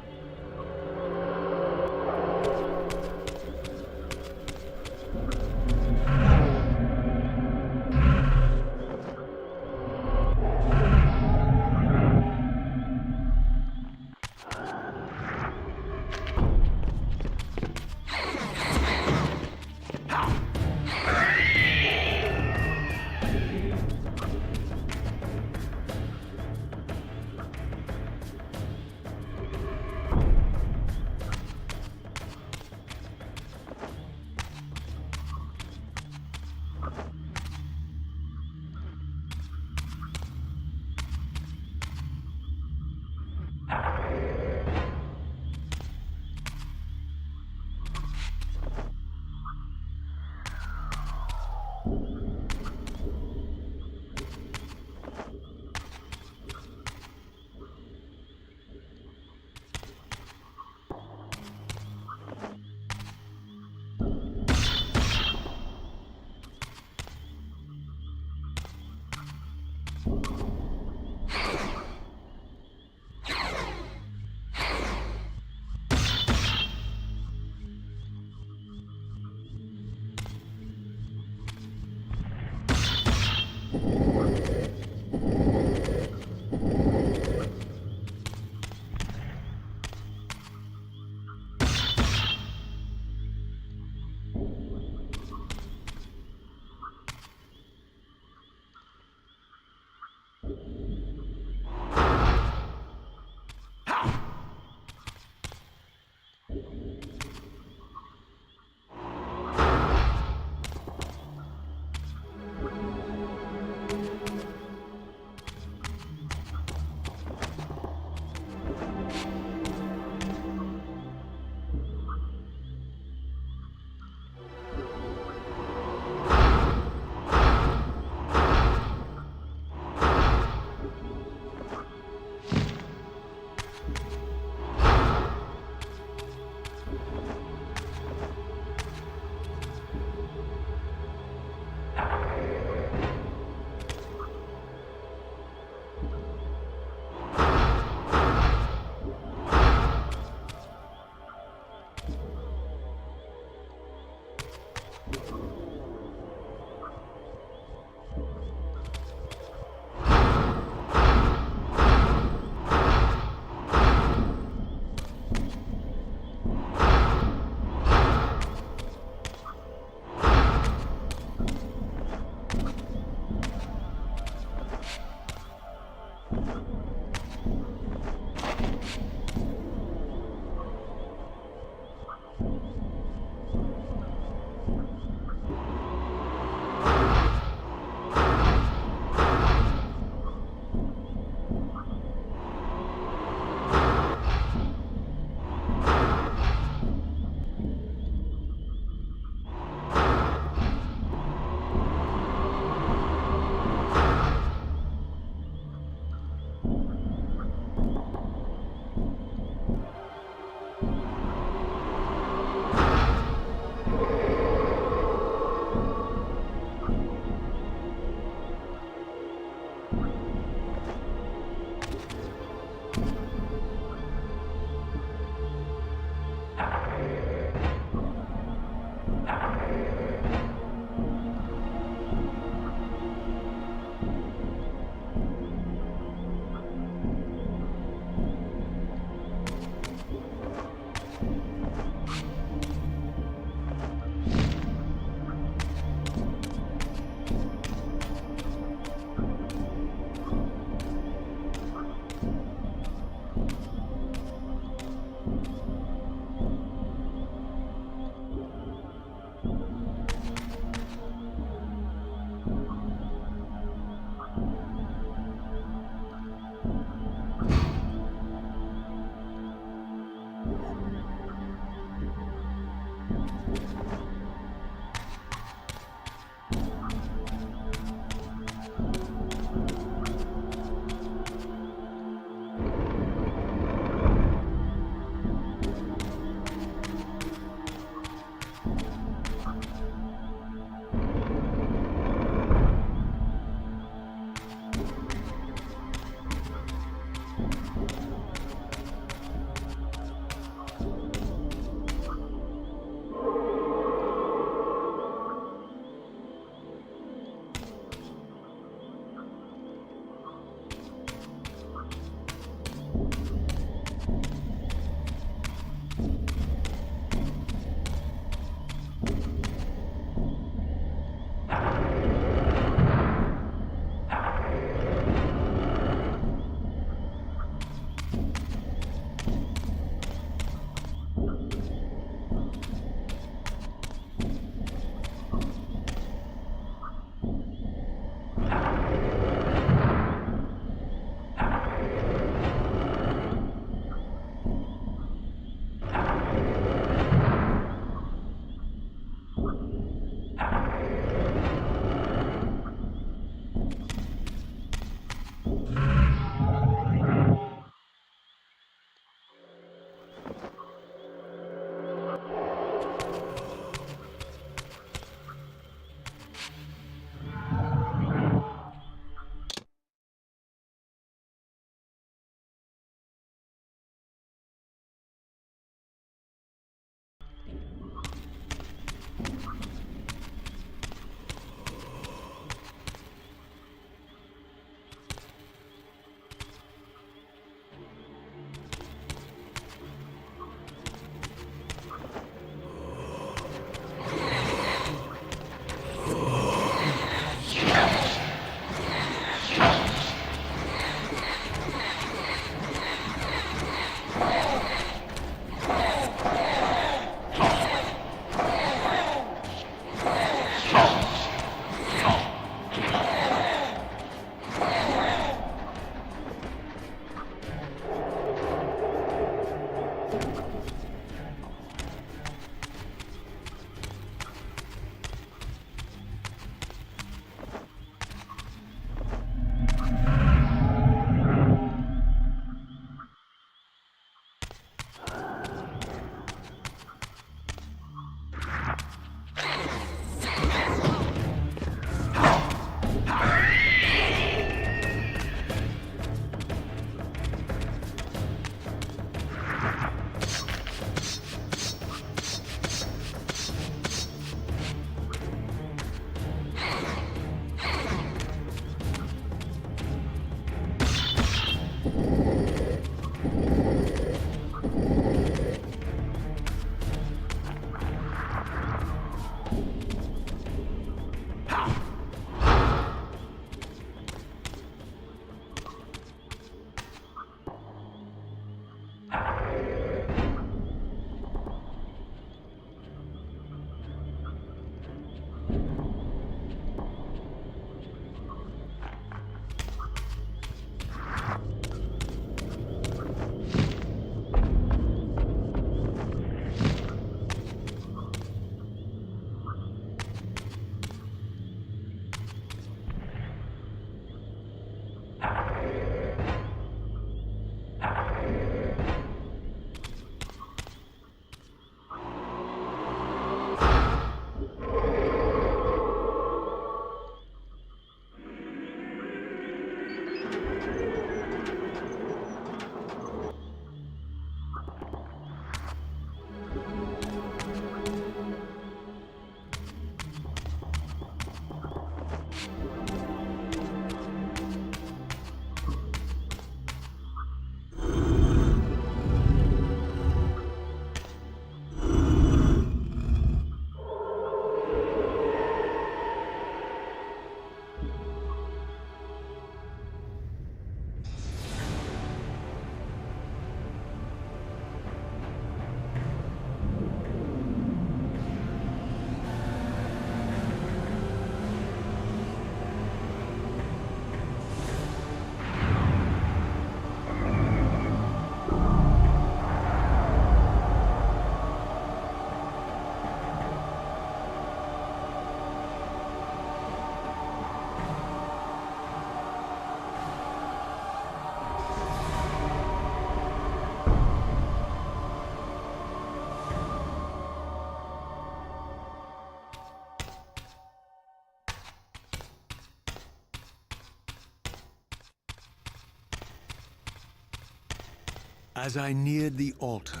As I neared the altar,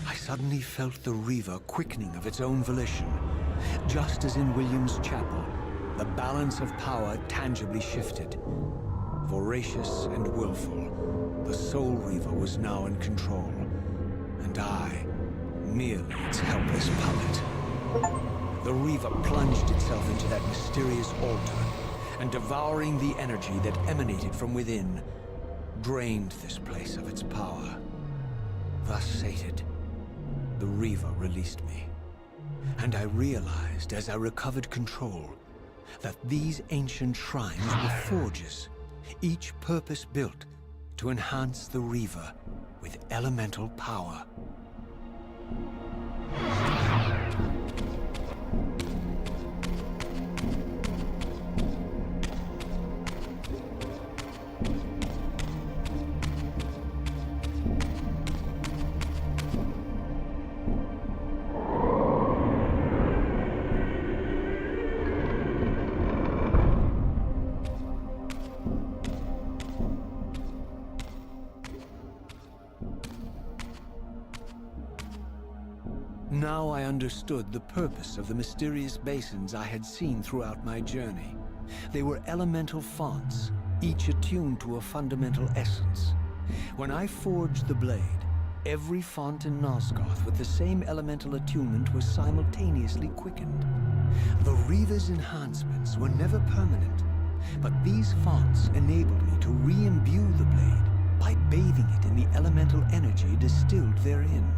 I suddenly felt the Reaver quickening of its own volition. Just as in William's chapel, the balance of power tangibly shifted. Voracious and willful, the Soul Reaver was now in control, and I, merely its helpless puppet. The Reaver plunged itself into that mysterious altar, and devouring the energy that emanated from within, drained this place of its power. Thus sated, the Reaver released me, and I realized as I recovered control that these ancient shrines were forges, each purpose-built to enhance the Reaver with elemental power. Now I understood the purpose of the mysterious basins I had seen throughout my journey. They were elemental fonts, each attuned to a fundamental essence. When I forged the blade, every font in Nosgoth with the same elemental attunement was simultaneously quickened. The Reaver's enhancements were never permanent, but these fonts enabled me to re-imbue the blade by bathing it in the elemental energy distilled therein.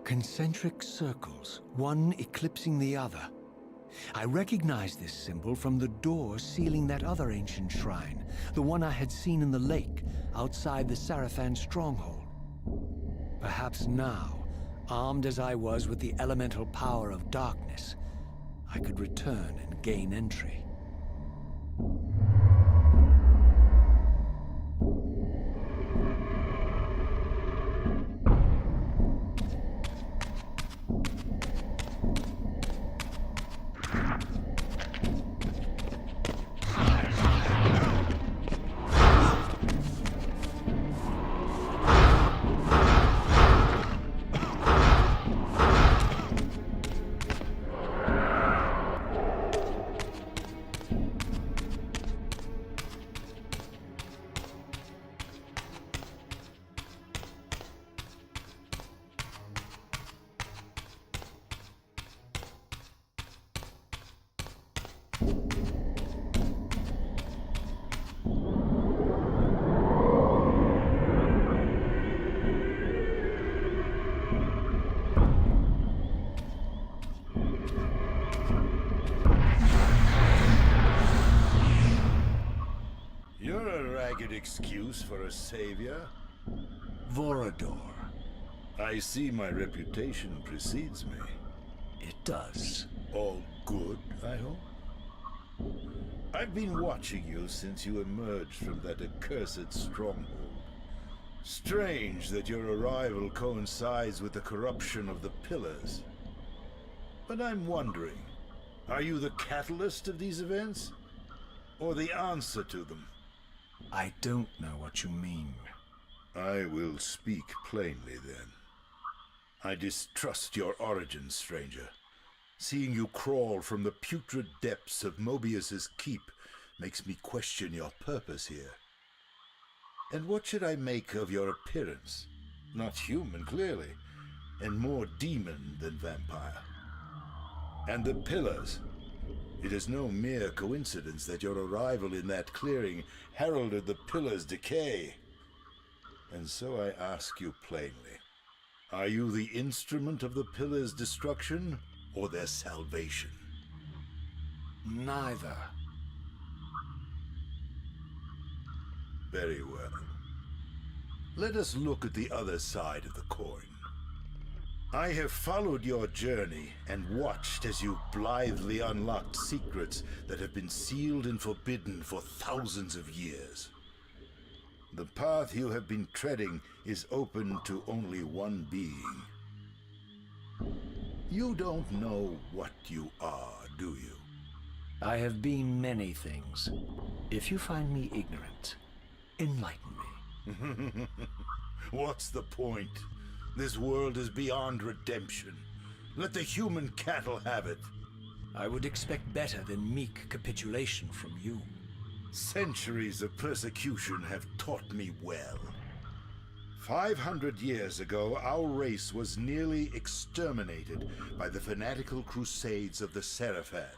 Concentric circles, one eclipsing the other. I recognized this symbol from the door sealing that other ancient shrine, the one I had seen in the lake outside the Sarafan stronghold. Perhaps now, armed as I was with the elemental power of darkness, I could return and gain entry. Excuse for a savior? Vorador. I see my reputation precedes me. It does. All good, I hope? I've been watching you since you emerged from that accursed stronghold. Strange that your arrival coincides with the corruption of the pillars. But I'm wondering, are you the catalyst of these events? Or the answer to them? I don't know what you mean. I will speak plainly, then. I distrust your origins, stranger. Seeing you crawl from the putrid depths of Mobius's keep makes me question your purpose here. And what should I make of your appearance? Not human, clearly, and more demon than vampire. And the pillars. It is no mere coincidence that your arrival in that clearing heralded the pillars' decay. And so I ask you plainly, are you the instrument of the pillars' destruction or their salvation? Neither. Very well. Let us look at the other side of the coin. I have followed your journey and watched as you blithely unlocked secrets that have been sealed and forbidden for thousands of years. The path you have been treading is open to only one being. You don't know what you are, do you? I have been many things. If you find me ignorant, enlighten me. What's the point? This world is beyond redemption. Let the human cattle have it. I would expect better than meek capitulation from you. Centuries of persecution have taught me well. 500 years ago, our race was nearly exterminated by the fanatical crusades of the Seraphan.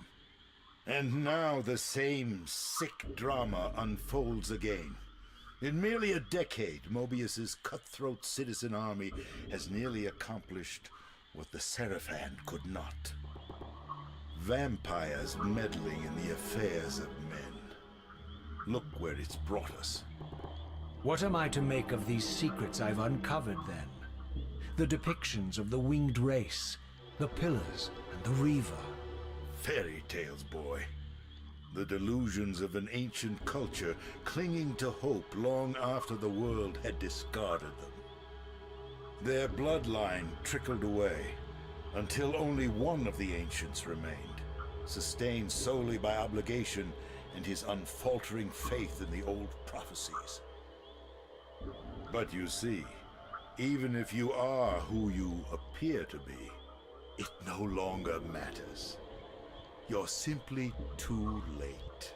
And now the same sick drama unfolds again. In merely a decade, Mobius's cutthroat citizen army has nearly accomplished what the Seraphan could not. Vampires meddling in the affairs of men. Look where it's brought us. What am I to make of these secrets I've uncovered, then? The depictions of the winged race, the pillars, and the Reaver. Fairy tales, boy. The delusions of an ancient culture clinging to hope long after the world had discarded them. Their bloodline trickled away until only one of the ancients remained, sustained solely by obligation and his unfaltering faith in the old prophecies. But you see, even if you are who you appear to be, it no longer matters. You're simply too late.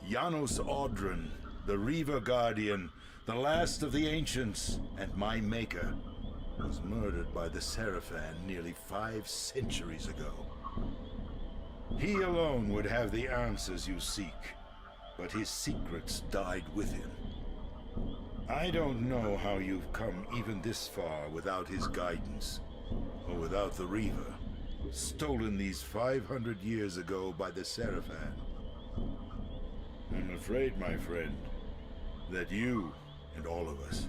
Janos Audron, the Reaver Guardian, the last of the ancients, and my maker, was murdered by the Seraphan nearly 5 centuries ago. He alone would have the answers you seek, but his secrets died with him. I don't know how you've come even this far without his guidance, or without the Reaver, stolen these 500 years ago by the Seraphan. I'm afraid, my friend, that you and all of us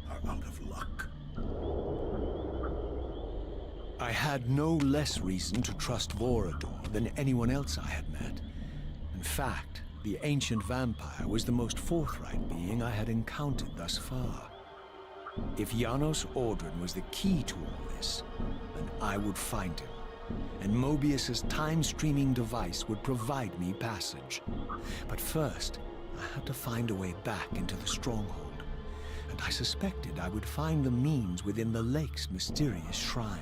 are out of luck. I had no less reason to trust Vorador than anyone else I had met. In fact, the ancient vampire was the most forthright being I had encountered thus far. If Janos Audron was the key to all this, then I would find him, and Mobius's time-streaming device would provide me passage. But first, I had to find a way back into the stronghold, and I suspected I would find the means within the lake's mysterious shrine.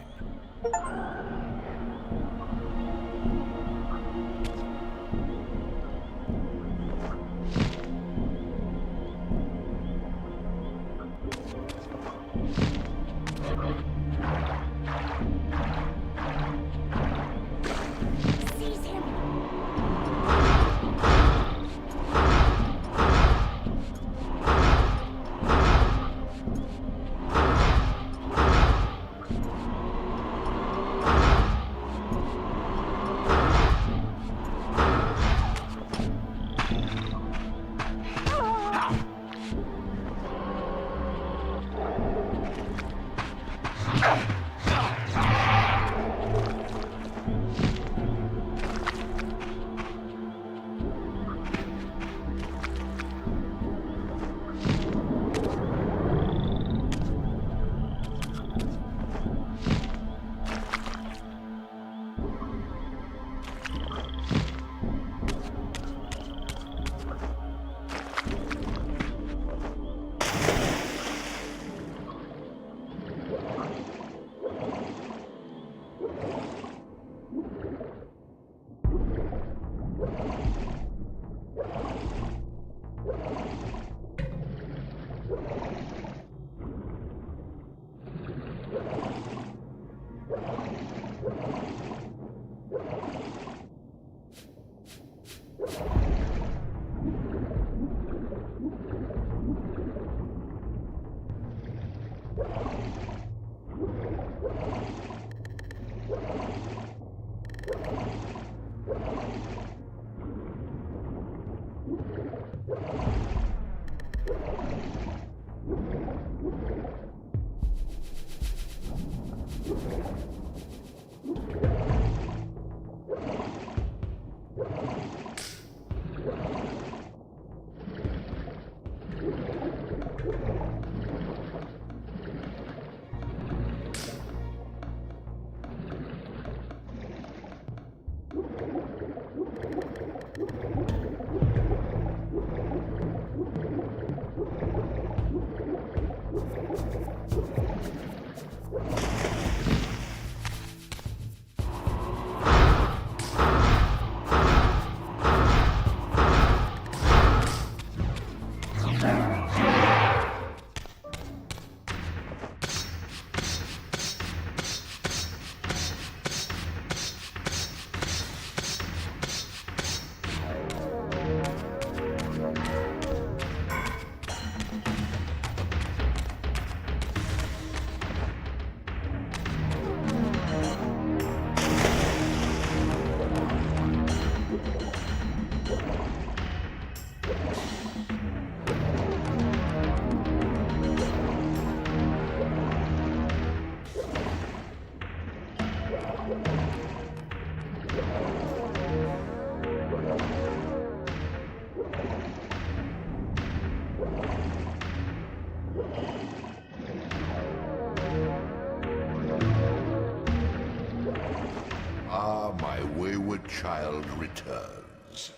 Ah, my wayward child returns.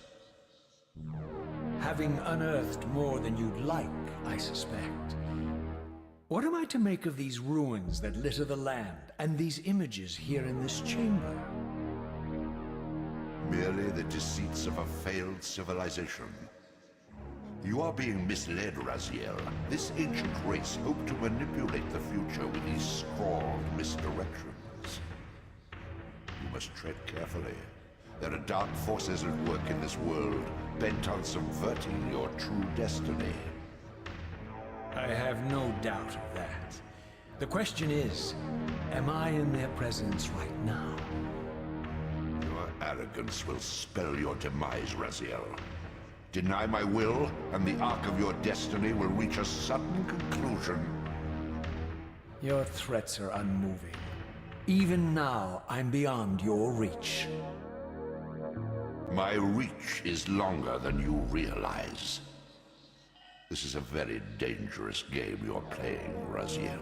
Having unearthed more than you'd like, I suspect. What am I to make of these ruins that litter the land, and these images here in this chamber? Merely the deceits of a failed civilization. You are being misled, Raziel. This ancient race hoped to manipulate the future with these scrawled misdirections. You must tread carefully. There are dark forces at work in this world, bent on subverting your true destiny. I have no doubt of that. The question is, am I in their presence right now? Your arrogance will spell your demise, Raziel. Deny my will, and the arc of your destiny will reach a sudden conclusion. Your threats are unmoving. Even now, I'm beyond your reach. My reach is longer than you realize. This is a very dangerous game you're playing, Raziel.